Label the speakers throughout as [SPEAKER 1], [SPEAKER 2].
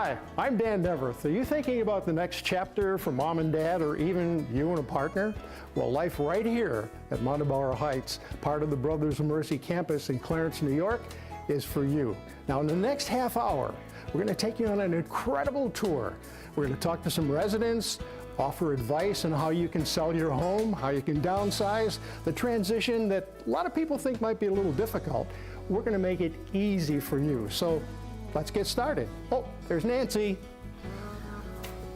[SPEAKER 1] Hi, I'm Dan Deverth. Are you thinking about the next chapter for mom and dad, or even you and a partner? Well, life right here at Montabaur Heights, part of the Brothers of Mercy campus in Clarence, New York, is for you. Now, in the next half hour, we're going to take you on an incredible tour. We're going to talk to some residents, offer advice on how you can sell your home, how you can downsize, the transition that a lot of people think might be a little difficult. We're going to make it easy for you. So let's get started. Oh, there's Nancy.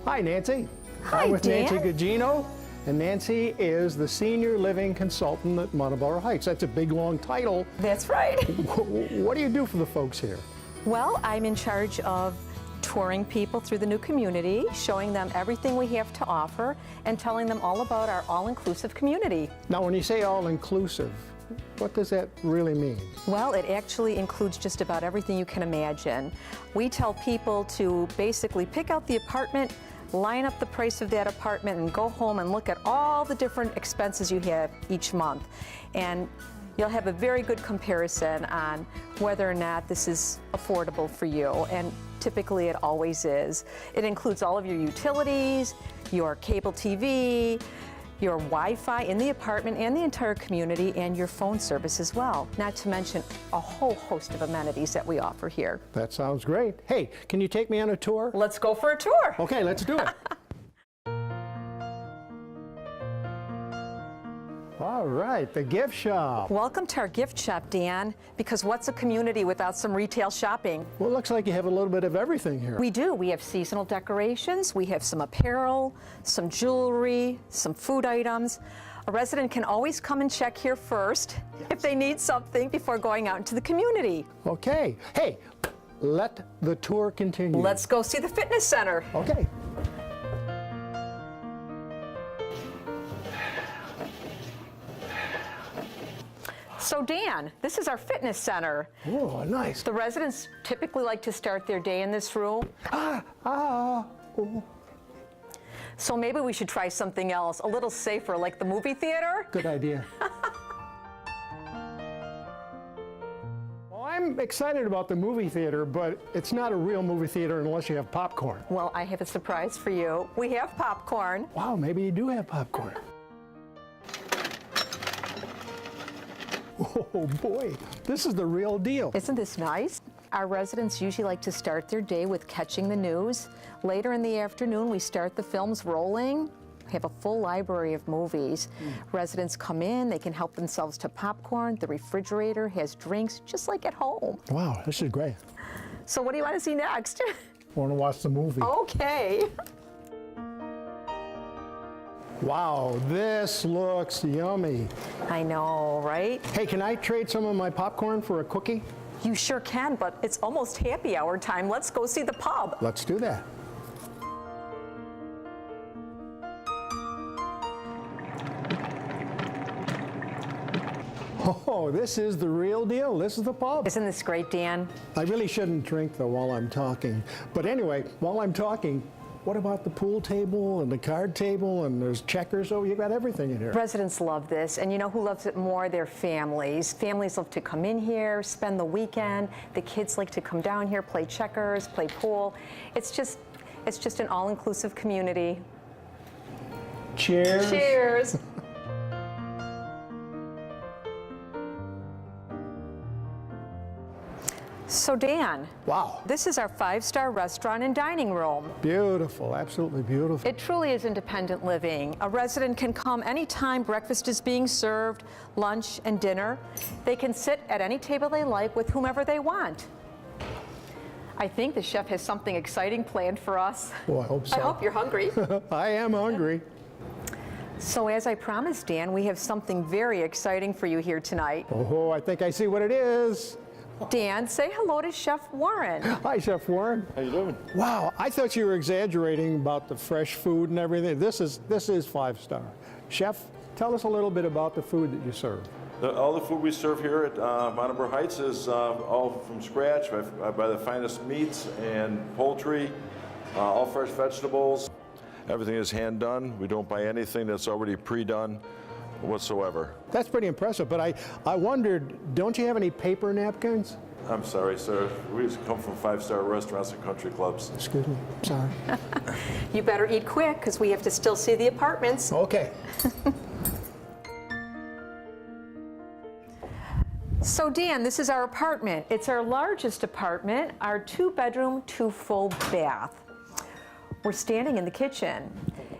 [SPEAKER 1] Hi, Nancy.
[SPEAKER 2] Hi,
[SPEAKER 1] I'm with
[SPEAKER 2] Dan.
[SPEAKER 1] Nancy Gugino, and Nancy is the Senior Living Consultant at Montabaur Heights. That's a big, long title.
[SPEAKER 2] That's right.
[SPEAKER 1] What do you do for the folks here?
[SPEAKER 2] Well, I'm in charge of touring people through the new community, showing them everything we have to offer, and telling them all about our all-inclusive community.
[SPEAKER 1] Now, when you say all-inclusive, what does that really mean?
[SPEAKER 2] Well, it actually includes just about everything you can imagine. We tell people to basically pick out the apartment, line up the price of that apartment, and go home and look at all the different expenses you have each month. And you'll have a very good comparison on whether or not this is affordable for you, and typically it always is. It includes all of your utilities, your cable TV, your Wi-Fi in the apartment and the entire community, and your phone service as well, not to mention a whole host of amenities that we offer here.
[SPEAKER 1] That sounds great. Hey, can you take me on a tour?
[SPEAKER 2] Let's go for a tour.
[SPEAKER 1] Okay, let's do it. All right, the gift shop.
[SPEAKER 2] Welcome to our gift shop, Dan, because what's a community without some retail shopping?
[SPEAKER 1] Well, it looks like you have a little bit of everything here.
[SPEAKER 2] We do. We have seasonal decorations, we have some apparel, some jewelry, some food items. A resident can always come and check here first if they need something before going out into the community.
[SPEAKER 1] Okay. Hey, let the tour continue.
[SPEAKER 2] Let's go see the fitness center.
[SPEAKER 1] Okay.
[SPEAKER 2] So Dan, this is our fitness center.
[SPEAKER 1] Oh, nice.
[SPEAKER 2] The residents typically like to start their day in this room.
[SPEAKER 1] Oh.
[SPEAKER 2] So maybe we should try something else, a little safer, like the movie theater.
[SPEAKER 1] Good idea. Well, I'm excited about the movie theater, but it's not a real movie theater unless you have popcorn.
[SPEAKER 2] Well, I have a surprise for you. We have popcorn.
[SPEAKER 1] Wow, maybe you do have popcorn. Oh boy, this is the real deal.
[SPEAKER 2] Isn't this nice? Our residents usually like to start their day with catching the news. Later in the afternoon, we start the films rolling. We have a full library of movies. Residents come in, they can help themselves to popcorn. The refrigerator has drinks just like at home.
[SPEAKER 1] Wow, this is great.
[SPEAKER 2] So what do you want to see next?
[SPEAKER 1] I want to watch the movie.
[SPEAKER 2] Okay.
[SPEAKER 1] Wow, this looks yummy.
[SPEAKER 2] I know, right?
[SPEAKER 1] Hey, can I trade some of my popcorn for a cookie?
[SPEAKER 2] You sure can, but it's almost happy hour time. Let's go see the pub.
[SPEAKER 1] Let's do that. Oh, this is the real deal. This is the pub.
[SPEAKER 2] Isn't this great, Dan?
[SPEAKER 1] I really shouldn't drink, though, while I'm talking. But anyway, while I'm talking, what about the pool table and the card table, and there's checkers? Oh, you got everything in here.
[SPEAKER 2] Residents love this, and you know who loves it more? Their families. Families love to come in here, spend the weekend. The kids like to come down here, play checkers, play pool. It's just an all-inclusive community.
[SPEAKER 1] Cheers.
[SPEAKER 2] Cheers. So Dan,
[SPEAKER 1] Wow.
[SPEAKER 2] this is our 5-star restaurant and dining room.
[SPEAKER 1] Beautiful, absolutely beautiful.
[SPEAKER 2] It truly is independent living. A resident can come anytime breakfast is being served, lunch and dinner. They can sit at any table they like with whomever they want. I think the chef has something exciting planned for us.
[SPEAKER 1] Well, I hope so.
[SPEAKER 2] I hope you're hungry.
[SPEAKER 1] I am hungry.
[SPEAKER 2] So as I promised, Dan, we have something very exciting for you here tonight.
[SPEAKER 1] Oh, I think I see what it is.
[SPEAKER 2] Dan, say hello to Chef Warren.
[SPEAKER 1] Hi, Chef Warren.
[SPEAKER 3] How you doing?
[SPEAKER 1] Wow, I thought you were exaggerating about the fresh food and everything. This is 5-star. Chef, tell us a little bit about the food that you serve.
[SPEAKER 3] All the food we serve here at Montabaur Heights is all from scratch. I buy the finest meats and poultry, all fresh vegetables. Everything is hand done. We don't buy anything that's already pre-done whatsoever.
[SPEAKER 1] That's pretty impressive, but I wondered, don't you have any paper napkins?
[SPEAKER 3] I'm sorry, sir. We come from five-star restaurants and country clubs.
[SPEAKER 1] Excuse me, sorry.
[SPEAKER 2] You better eat quick because we have to still see the apartments.
[SPEAKER 1] Okay.
[SPEAKER 2] So Dan, this is our apartment. It's our largest apartment, our 2-bedroom, 2-full bath. We're standing in the kitchen.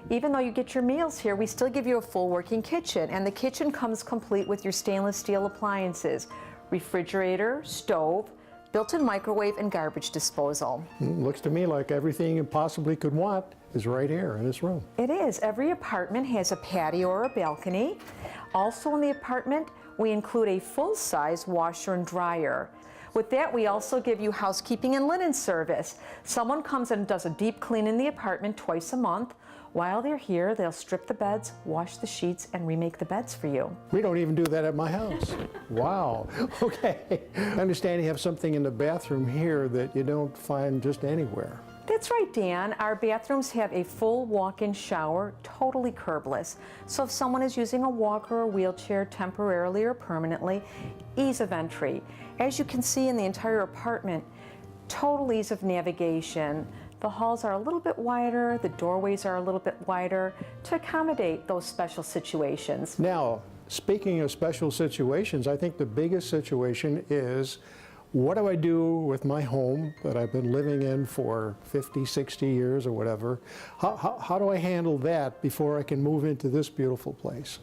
[SPEAKER 2] Even though you get your meals here, we still give you a full working kitchen, and the kitchen comes complete with your stainless steel appliances, refrigerator, stove, built-in microwave, and garbage disposal.
[SPEAKER 1] Looks to me like everything you possibly could want is right here in this room.
[SPEAKER 2] It is. Every apartment has a patio or a balcony. Also in the apartment, we include a full-size washer and dryer. With that, we also give you housekeeping and linen service. Someone comes and does a deep clean in the apartment twice a month. While they're here, they'll strip the beds, wash the sheets, and remake the beds for you.
[SPEAKER 1] We don't even do that at my house. Wow. Okay. I understand you have something in the bathroom here that you don't find just anywhere.
[SPEAKER 2] That's right, Dan. Our bathrooms have a full walk-in shower, totally curbless. So if someone is using a walker or wheelchair temporarily or permanently, ease of entry. As you can see in the entire apartment, total ease of navigation. The halls are a little bit wider, the doorways are a little bit wider to accommodate those special situations.
[SPEAKER 1] Now, speaking of special situations, I think the biggest situation is, what do I do with my home that I've been living in for 50, 60 years or whatever? How do I handle that before I can move into this beautiful place?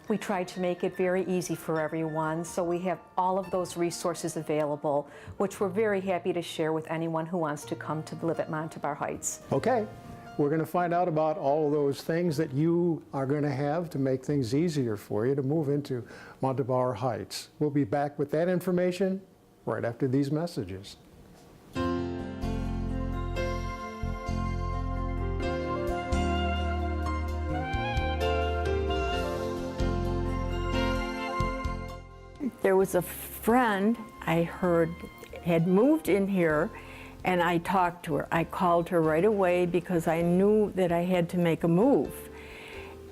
[SPEAKER 2] We try to make it very easy for everyone, so we have all of those resources available, which we're very happy to share with anyone who wants to come to live at Montabaur Heights.
[SPEAKER 1] Okay, we're going to find out about all of those things that you are going to have to make things easier for you to move into Montabaur Heights. We'll be back with that information right after these messages.
[SPEAKER 4] There was a friend I heard had moved in here, and I talked to her. I called her right away because I knew that I had to make a move.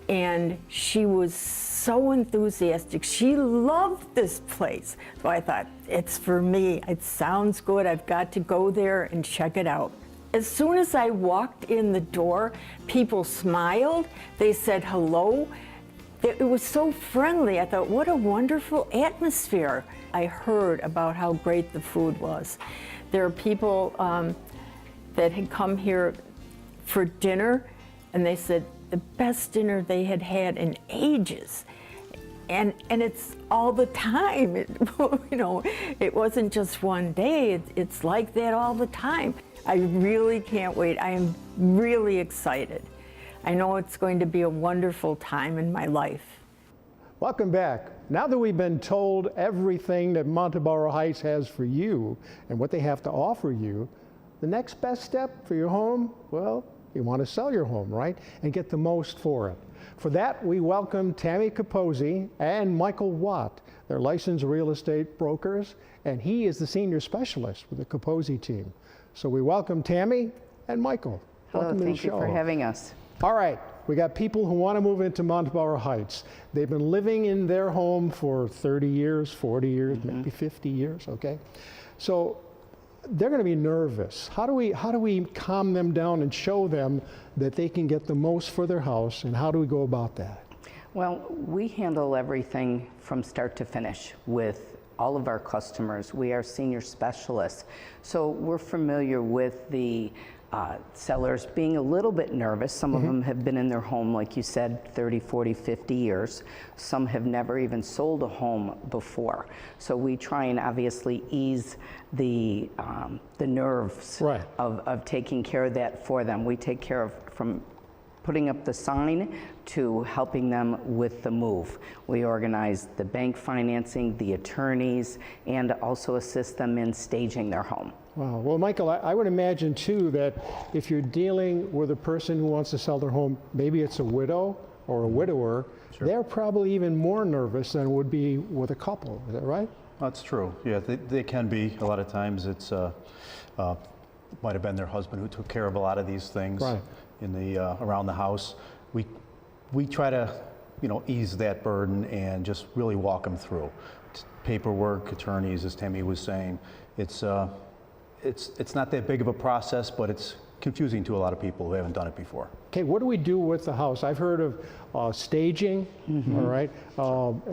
[SPEAKER 4] And she was so enthusiastic. She loved this place. So I thought, it's for me. It sounds good. I've got to go there and check it out. As soon as I walked in the door, people smiled. They said hello. It was so friendly. I thought, what a wonderful atmosphere. I heard about how great the food was. There are people that had come here for dinner, and they said the best dinner they had had in ages. And it's all the time. It wasn't just one day. It's like that all the time. I really can't wait. I am really excited. I know it's going to be a wonderful time in my life.
[SPEAKER 1] Welcome back. Now that we've been told everything that Montabaur Heights has for you and what they have to offer you, the next best step for your home, well, you want to sell your home, right? And get the most for it. For that, we welcome Tammy Capozzi and Michael Watt. They're licensed real estate brokers, and he is the senior specialist with the Capozzi team. So we welcome Tammy and Michael.
[SPEAKER 5] Hello,
[SPEAKER 1] Welcome to the
[SPEAKER 5] thank you
[SPEAKER 1] show.
[SPEAKER 5] for having us.
[SPEAKER 1] All right, we got people who want to move into Montabaur Heights. They've been living in their home for 30 years, 40 years, maybe 50 years, okay? So they're going to be nervous. How do we calm them down and show them that they can get the most for their house, and how do we go about that?
[SPEAKER 5] Well, we handle everything from start to finish with all of our customers. We are senior specialists, so we're familiar with the sellers being a little bit nervous. Some of them have been in their home, like you said, 30, 40, 50 years. Some have never even sold a home before. So we try and obviously ease the nerves
[SPEAKER 1] Right.
[SPEAKER 5] of taking care of that for them. We take care of from putting up the sign to helping them with the move. We organize the bank financing, the attorneys, and also assist them in staging their home.
[SPEAKER 1] Wow. Well, Michael, I would imagine too that if you're dealing with a person who wants to sell their home, maybe it's a widow or a widower, they're probably even more nervous than would be with a couple. Is that right?
[SPEAKER 6] That's true. Yeah, they can be. A lot of times it's might have been their husband who took care of a lot of these things
[SPEAKER 1] Right.
[SPEAKER 6] in the around the house. We try to ease that burden and just really walk them through. Paperwork, attorneys, as Tammy was saying, it's not that big of a process, but it's confusing to a lot of people who haven't done it before.
[SPEAKER 1] Okay, what do we do with the house? I've heard of staging, all right,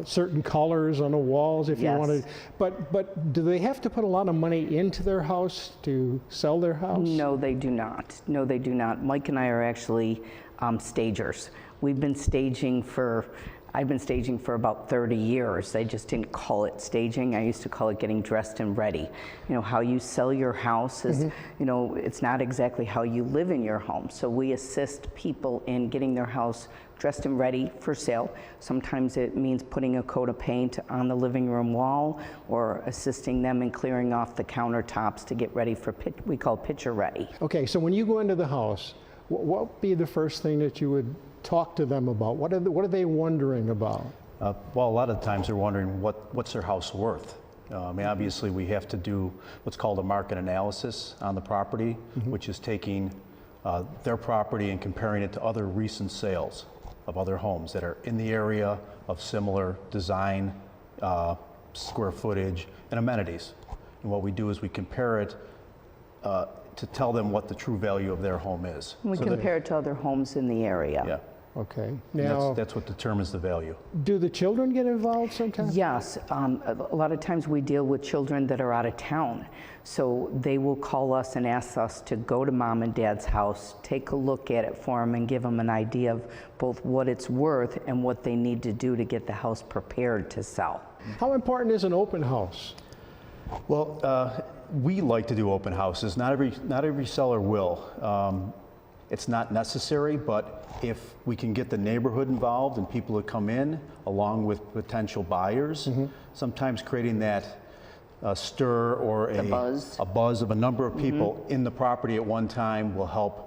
[SPEAKER 1] certain colors on the walls if you
[SPEAKER 5] Yes.
[SPEAKER 1] want to. But do they have to put a lot of money into their house to sell their house?
[SPEAKER 5] No, they do not. No, they do not. Mike and I are actually stagers. I've been staging for about 30 years. I just didn't call it staging. I used to call it getting dressed and ready. How you sell your house is, it's not exactly how you live in your home. So we assist people in getting their house dressed and ready for sale. Sometimes it means putting a coat of paint on the living room wall or assisting them in clearing off the countertops to get ready for, we call picture ready.
[SPEAKER 1] Okay, so when you go into the house, what would be the first thing that you would talk to them about? What are they wondering about?
[SPEAKER 6] Well, a lot of times they're wondering what's their house worth. Obviously, we have to do what's called a market analysis on the property, which is taking their property and comparing it to other recent sales of other homes that are in the area of similar design, square footage, and amenities. And what we do is we compare it to tell them what the true value of their home is.
[SPEAKER 5] We compare it to other homes in the area.
[SPEAKER 6] Yeah.
[SPEAKER 1] Okay.
[SPEAKER 6] And
[SPEAKER 1] Now,
[SPEAKER 6] that's what determines the value.
[SPEAKER 1] do the children get involved sometimes?
[SPEAKER 5] Yes, a lot of times we deal with children that are out of town. So they will call us and ask us to go to mom and dad's house, take a look at it for them and give them an idea of both what it's worth and what they need to do to get the house prepared to sell.
[SPEAKER 1] How important is an open house?
[SPEAKER 6] Well, we like to do open houses. Not every seller will. It's not necessary, but if we can get the neighborhood involved and people that come in, along with potential buyers, sometimes creating that stir or a buzz of a number of people in the property at one time will help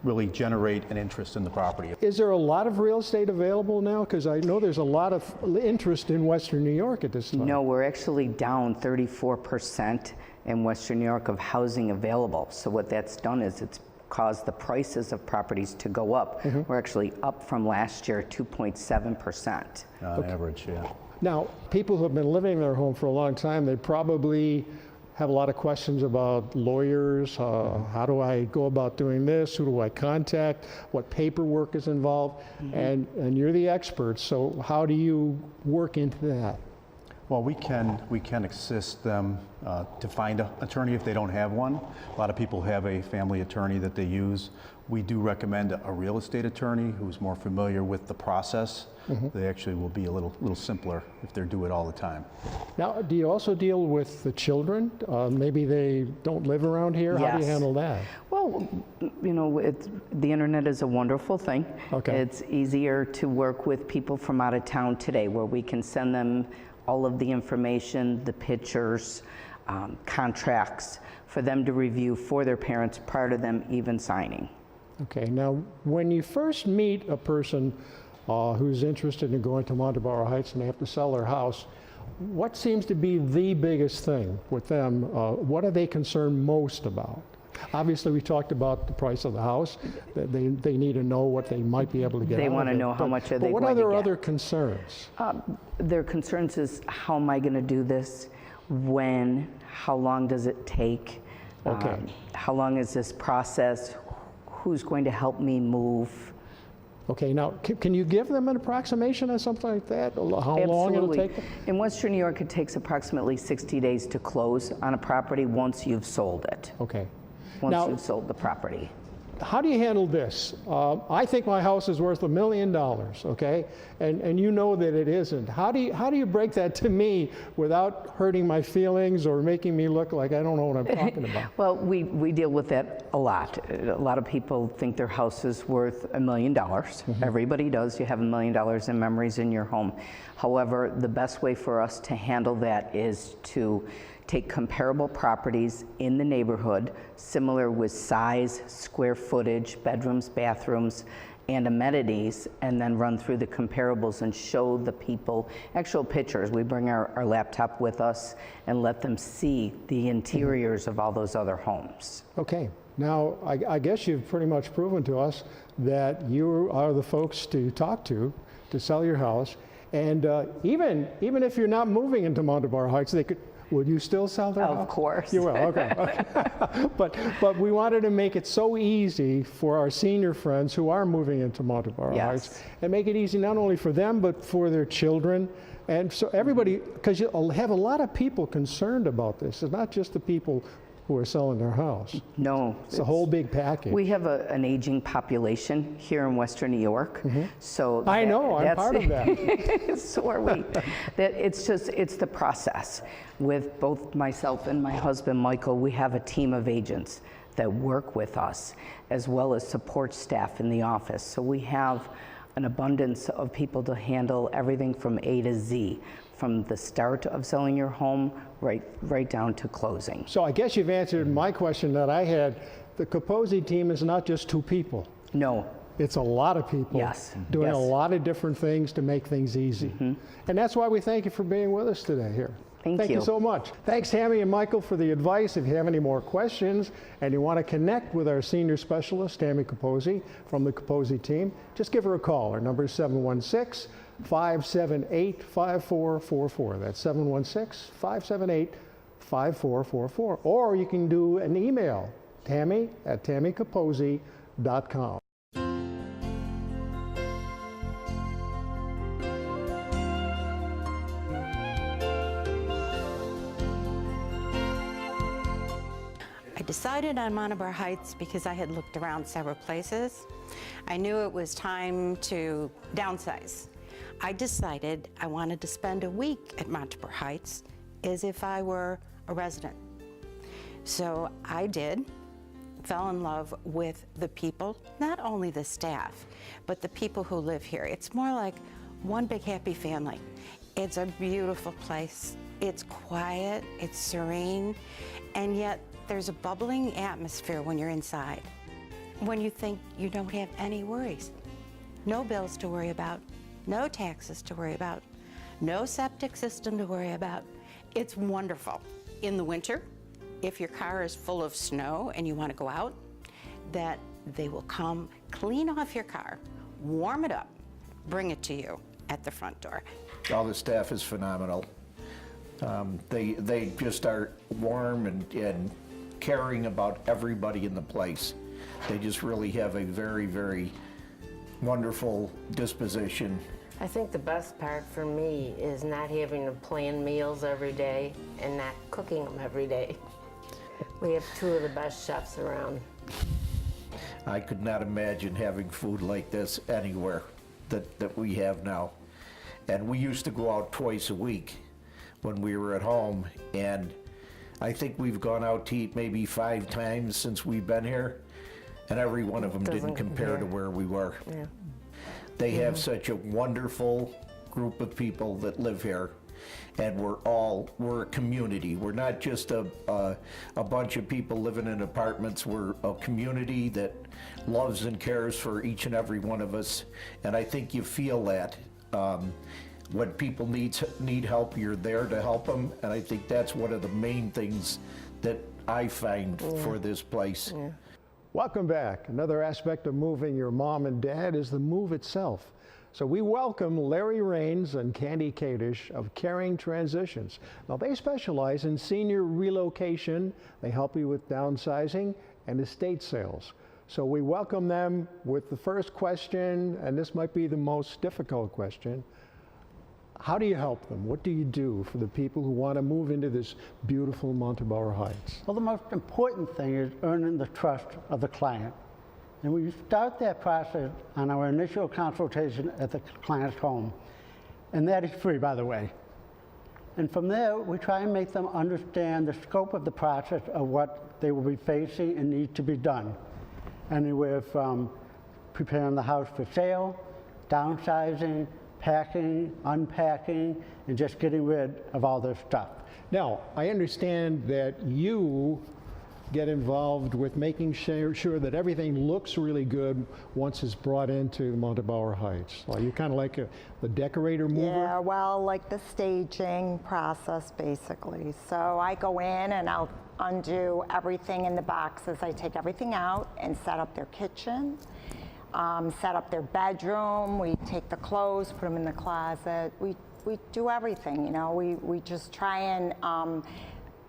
[SPEAKER 6] really generate an interest in the property.
[SPEAKER 1] Is there a lot of real estate available now? Because I know there's a lot of interest in Western New York at this time.
[SPEAKER 5] No, we're actually down 34% in Western New York of housing available. So what that's done is it's caused the prices of properties to go up. We're actually up from last year 2.7%.
[SPEAKER 6] On average, yeah.
[SPEAKER 1] Now, people who have been living in their home for a long time, they probably have a lot of questions about lawyers. How do I go about doing this? Who do I contact? What paperwork is involved? And you're the expert, so how do you work into that?
[SPEAKER 6] Well, we can assist them to find an attorney if they don't have one. A lot of people have a family attorney that they use. We do recommend a real estate attorney who's more familiar with the process. They actually will be a little simpler if they do it all the time.
[SPEAKER 1] Now, do you also deal with the children? Maybe they don't live around here? How do you
[SPEAKER 5] Yes.
[SPEAKER 1] handle that?
[SPEAKER 5] Well, the internet is a wonderful thing.
[SPEAKER 1] Okay.
[SPEAKER 5] It's easier to work with people from out of town today where we can send them all of the information, the pictures, contracts for them to review for their parents prior to them even signing.
[SPEAKER 1] Okay, now when you first meet a person who's interested in going to Montabaur Heights and they have to sell their house, what seems to be the biggest thing with them? What are they concerned most about? Obviously, we talked about the price of the house. They need to know what they might be able to get.
[SPEAKER 5] They
[SPEAKER 1] out
[SPEAKER 5] want to
[SPEAKER 1] of it.
[SPEAKER 5] know how much are they
[SPEAKER 1] But what
[SPEAKER 5] going
[SPEAKER 1] are
[SPEAKER 5] to
[SPEAKER 1] their
[SPEAKER 5] get.
[SPEAKER 1] other concerns?
[SPEAKER 5] Their concerns is how am I going to do this? When? How long does it take?
[SPEAKER 1] Okay.
[SPEAKER 5] How long is this process? Who's going to help me move?
[SPEAKER 1] Okay, now can you give them an approximation or something like that? How long it'll
[SPEAKER 5] Absolutely.
[SPEAKER 1] take them?
[SPEAKER 5] In Western New York, it takes approximately 60 days to close on a property once you've sold it.
[SPEAKER 1] Okay.
[SPEAKER 5] Once
[SPEAKER 1] Now-
[SPEAKER 5] you've sold the property.
[SPEAKER 1] How do you handle this? I think my house is worth $1 million, okay? And you know that it isn't. How do you break that to me without hurting my feelings or making me look like I don't know what I'm talking about?
[SPEAKER 5] Well, we deal with that a lot. A lot of people think their house is worth $1 million. Everybody does. You have $1 million in memories in your home. However, the best way for us to handle that is to take comparable properties in the neighborhood, similar with size, square footage, bedrooms, bathrooms, and amenities, and then run through the comparables and show the people actual pictures. We bring our laptop with us and let them see the interiors of all those other homes.
[SPEAKER 1] Okay. Now, I guess you've pretty much proven to us that you are the folks to talk to to sell your house. And even if you're not moving into Montabaur Heights, they could. Would you still sell their house?
[SPEAKER 5] Of course.
[SPEAKER 1] You will, okay. But we wanted to make it so easy for our senior friends who are moving into Montabaur Heights, and make it easy not only for them, but for their children. And so everybody, because you'll have a lot of people concerned about this. It's not just the people who are selling their house.
[SPEAKER 5] No.
[SPEAKER 1] It's a whole big package.
[SPEAKER 5] We have an aging population here in Western New York. So
[SPEAKER 1] I know, I'm part of that.
[SPEAKER 5] So are we. It's the process. With both myself and my husband, Michael, we have a team of agents that work with us, as well as support staff in the office. So we have an abundance of people to handle everything from A to Z, from the start of selling your home right down to closing.
[SPEAKER 1] So I guess you've answered my question that I had. The Capozzi team is not just 2 people.
[SPEAKER 5] No.
[SPEAKER 1] It's a lot of people doing a lot of different things to make things easy. And that's why we thank you for being with us today here.
[SPEAKER 5] Thank you.
[SPEAKER 1] You so much. Thanks, Tammy and Michael, for the advice. If you have any more questions and you want to connect with our senior specialist, Tammy Capozzi, from the Capozzi team, just give her a call. Our number is 716-578-5444. That's 716-578-5444. Or you can do an email, tammy@tammycapozzi.com.
[SPEAKER 7] I decided on Montabaur Heights because I had looked around several places. I knew it was time to downsize. I decided I wanted to spend a week at Montabaur Heights as if I were a resident. So I did, fell in love with the people, not only the staff, but the people who live here. It's more like one big happy family. It's a beautiful place. It's quiet, it's serene, and yet there's a bubbling atmosphere when you're inside. When you think you don't have any worries. No bills to worry about, no taxes to worry about, no septic system to worry about. It's wonderful. In the winter, if your car is full of snow and you want to go out, that they will come clean off your car, warm it up, bring it to you at the front door.
[SPEAKER 8] All the staff is phenomenal. They just are warm and caring about everybody in the place. They just really have a very, very wonderful disposition.
[SPEAKER 9] I think the best part for me is not having to plan meals every day and not cooking them every day. We have 2 of the best chefs around.
[SPEAKER 8] I could not imagine having food like this anywhere that we have now. And we used to go out twice a week when we were at home, and I think we've gone out to eat maybe 5 times since we've been here, and every one of them didn't compare to where we were.
[SPEAKER 9] Yeah.
[SPEAKER 8] They have such a wonderful group of people that live here, and we're a community. We're not just a bunch of people living in apartments. We're a community that loves and cares for each and every one of us, and I think you feel that. When people need help, you're there to help them, and I think that's one of the main things that I find for this place.
[SPEAKER 9] Yeah.
[SPEAKER 1] Welcome back. Another aspect of moving your mom and dad is the move itself. So we welcome Larry Raines and Candy Kadish of Caring Transitions. Now they specialize in senior relocation. They help you with downsizing and estate sales. So we welcome them with the first question, and this might be the most difficult question. How do you help them? What do you do for the people who want to move into this beautiful Montabaur Heights?
[SPEAKER 10] Well, the most important thing is earning the trust of the client. And we start that process on our initial consultation at the client's home. And that is free, by the way. And from there, we try and make them understand the scope of the process of what they will be facing and need to be done. Anywhere from preparing the house for sale, downsizing, packing, unpacking, and just getting rid of all their stuff.
[SPEAKER 1] Now, I understand that you get involved with making sure that everything looks really good once it's brought into Montabaur Heights. Are you kind of like the decorator mover?
[SPEAKER 11] Yeah, well, like the staging process, basically. So I go in and I'll undo everything in the boxes. I take everything out and set up their kitchen. set up their bedroom. We take the clothes, put them in the closet. We do everything, you know. We just try and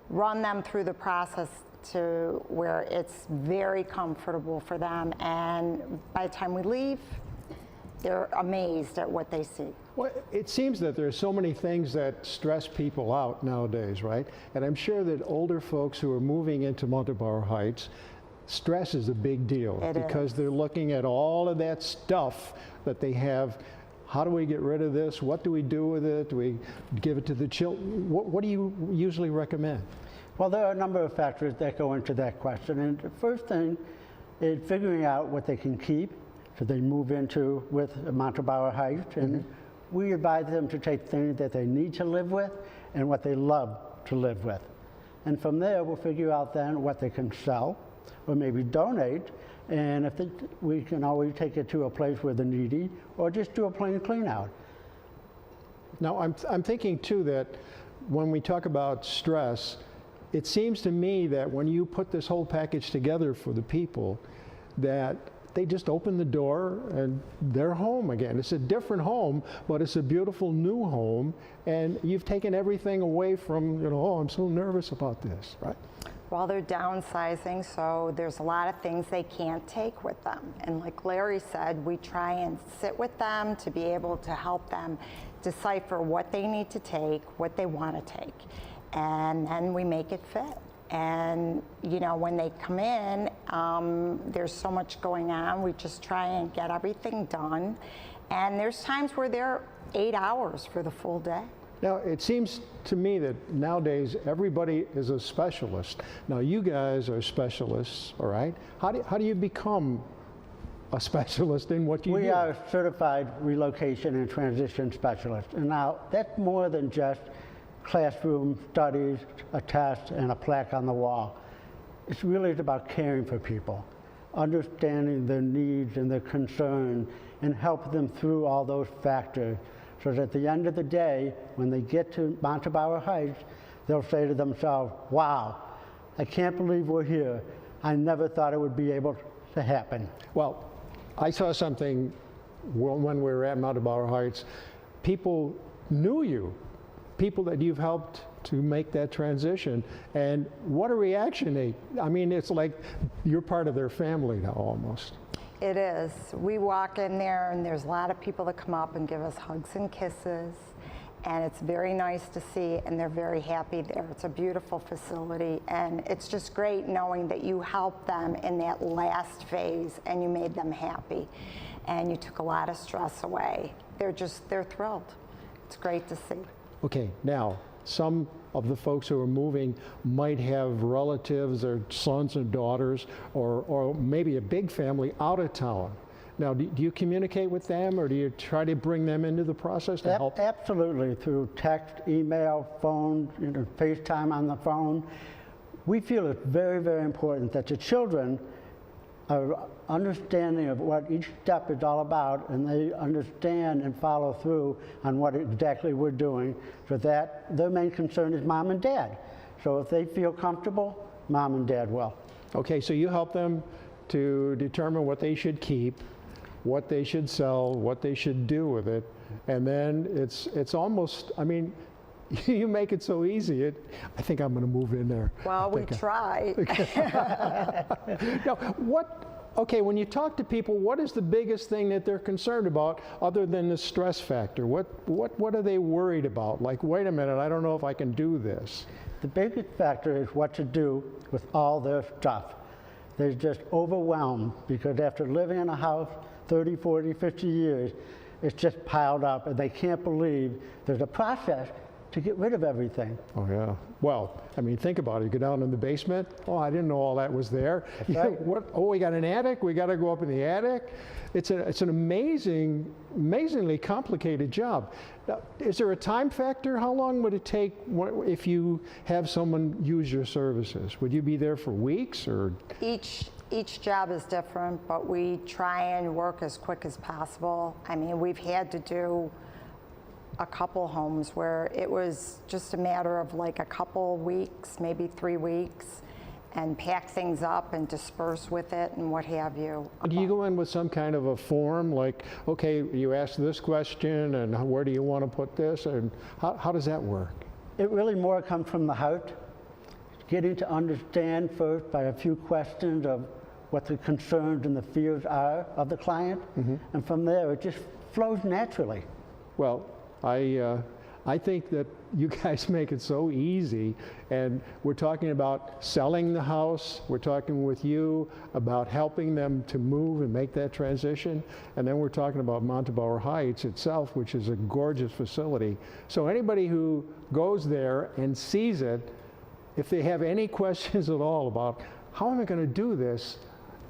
[SPEAKER 11] run them through the process to where it's very comfortable for them. And by the time we leave, they're amazed at what they see.
[SPEAKER 1] Well, it seems that there's so many things that stress people out nowadays, right? And I'm sure that older folks who are moving into Montabaur Heights, stress is a big deal because they're looking at all of that stuff that they have. How do we get rid of this? What do we do with it? Do we give it to the children? What do you usually recommend?
[SPEAKER 10] Well, there are a number of factors that go into that question. And the first thing is figuring out what they can keep so they move into with Montabaur Heights. And we advise them to take things that they need to live with and what they love to live with. And from there, we'll figure out then what they can sell or maybe donate. And if we can always take it to a place where they're needy or just do a plain clean out.
[SPEAKER 1] Now, I'm thinking too that when we talk about stress, it seems to me that when you put this whole package together for the people, that they just open the door and they're home again. It's a different home, but it's a beautiful new home, and you've taken everything away from, you know, oh, I'm so nervous about this, right?
[SPEAKER 11] Well, they're downsizing, so there's a lot of things they can't take with them. And like Larry said, we try and sit with them to be able to help them decipher what they need to take, what they want to take. And then we make it fit. And, you know, when they come in, there's so much going on. We just try and get everything done. And there's times where they're 8 hours for the full day.
[SPEAKER 1] Now, it seems to me that nowadays everybody is a specialist. Now, you guys are specialists, all right? How do you become a specialist in what you do?
[SPEAKER 10] We are certified relocation and transition specialists. And now, that's more than just classroom studies, a test, and a plaque on the wall. It's really about caring for people, understanding their needs and their concerns, and help them through all those factors, so that at the end of the day, when they get to Montabaur Heights, they'll say to themselves, wow, I can't believe we're here. I never thought it would be able to happen.
[SPEAKER 1] Well, I saw something when we were at Montabaur Heights. People knew you, people that you've helped to make that transition, and what a reaction. I mean, it's like you're part of their family now almost.
[SPEAKER 11] It is. We walk in there and there's a lot of people that come up and give us hugs and kisses, and it's very nice to see, and they're very happy there. It's a beautiful facility, and it's just great knowing that you helped them in that last phase and you made them happy and you took a lot of stress away. They're thrilled. It's great to see.
[SPEAKER 1] Okay, now, some of the folks who are moving might have relatives or sons and daughters or maybe a big family out of town. Now, do you communicate with them, or do you try to bring them into the process to help?
[SPEAKER 10] Absolutely, through text, email, phone, FaceTime on the phone. We feel it's very, very important that the children are understanding of what each step is all about, and they understand and follow through on what exactly we're doing, so that their main concern is mom and dad. So if they feel comfortable, mom and dad will.
[SPEAKER 1] Okay, so you help them to determine what they should keep, what they should sell, what they should do with it, and then it's almost, I mean, you make it so easy. I think I'm going to move in there.
[SPEAKER 11] Well, we try.
[SPEAKER 1] Now, okay, when you talk to people, what is the biggest thing that they're concerned about other than the stress factor? What are they worried about? Like, wait a minute, I don't know if I can do this.
[SPEAKER 10] The biggest factor is what to do with all their stuff. They're just overwhelmed because after living in a house 30, 40, 50 years, it's just piled up, and they can't believe there's a process to get rid of everything.
[SPEAKER 1] Oh, yeah. Well, I mean, think about it. You go down in the basement. Oh, I didn't know all that was there.
[SPEAKER 10] Right.
[SPEAKER 1] Oh, we got an attic. We got to go up in the attic. It's an amazingly complicated job. Now, is there a time factor? How long would it take if you have someone use your services? Would you be there for weeks, or?
[SPEAKER 11] Each job is different, but we try and work as quick as possible. I mean, we've had to do a couple homes where it was just a matter of like a couple weeks, maybe 3 weeks, and pack things up and disperse with it and what have you.
[SPEAKER 1] Do you go in with some kind of a form, like, okay, you ask this question, and where do you want to put this, and how does that work?
[SPEAKER 10] It really more comes from the heart, getting to understand first by a few questions of what the concerns and the fears are of the client, and from there it just flows naturally.
[SPEAKER 1] Well, I think that you guys make it so easy, and we're talking about selling the house, we're talking with you about helping them to move and make that transition, and then we're talking about Montabaur Heights itself, which is a gorgeous facility. So anybody who goes there and sees it, if they have any questions at all about how am I going to do this,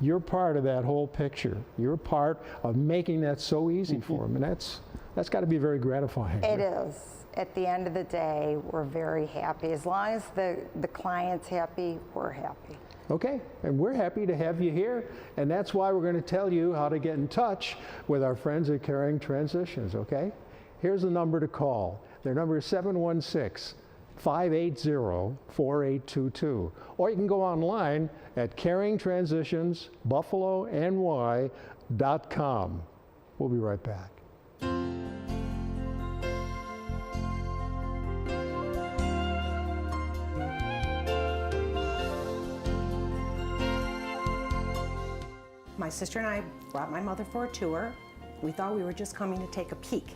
[SPEAKER 1] you're part of that whole picture. You're part of making that so easy for them, and that's got to be very gratifying.
[SPEAKER 11] It is. At the end of the day, we're very happy. As long as the client's happy, we're happy.
[SPEAKER 1] Okay, and we're happy to have you here, and that's why we're going to tell you how to get in touch with our friends at Caring Transitions, okay? Here's the number to call. Their number is 716-580-4822. Or you can go online at caringtransitionsbuffalony.com. We'll be right back.
[SPEAKER 12] My sister and I brought my mother for a tour. We thought we were just coming to take a peek.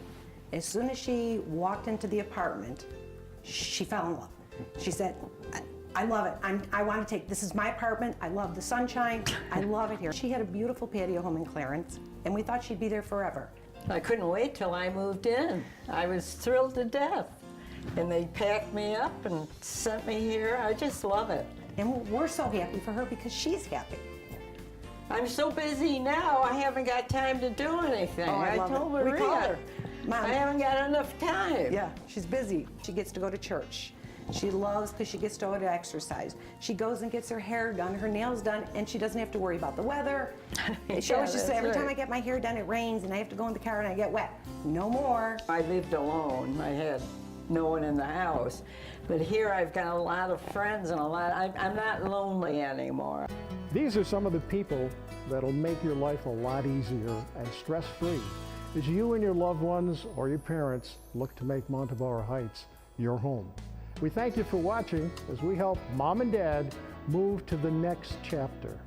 [SPEAKER 12] As soon as she walked into the apartment, she fell in love. She said, I love it. I want to take, this is my apartment. I love the sunshine. I love it here. She had a beautiful patio home in Clarence, and we thought she'd be there forever.
[SPEAKER 4] I couldn't wait till I moved in. I was thrilled to death. And they packed me up and sent me here. I just love it.
[SPEAKER 12] And we're so happy for her because she's happy.
[SPEAKER 4] I'm so busy now, I haven't got time to do anything.
[SPEAKER 12] Oh, I
[SPEAKER 4] told
[SPEAKER 12] love it. We call
[SPEAKER 4] Maria,
[SPEAKER 12] her, Mom.
[SPEAKER 4] I haven't got enough time.
[SPEAKER 12] Yeah, she's busy. She gets to go to church. She loves because she gets to go to exercise. She goes and gets her hair done, her nails done, and she doesn't have to worry about the weather. She always just say, every time I get my hair done, it rains, and I have to go in the car and I get wet. No more.
[SPEAKER 4] I lived alone. I had no one in the house. But here I've got a lot of friends and I'm not lonely anymore.
[SPEAKER 1] These are some of the people that'll make your life a lot easier and stress-free as you and your loved ones or your parents look to make Montabaur Heights your home. We thank you for watching as we help Mom and Dad move to the next chapter.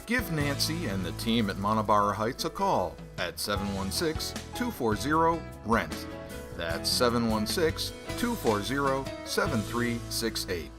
[SPEAKER 13] Give Nancy and the team at Montabaur Heights a call at 716-240-RENT. That's 716-240-7368.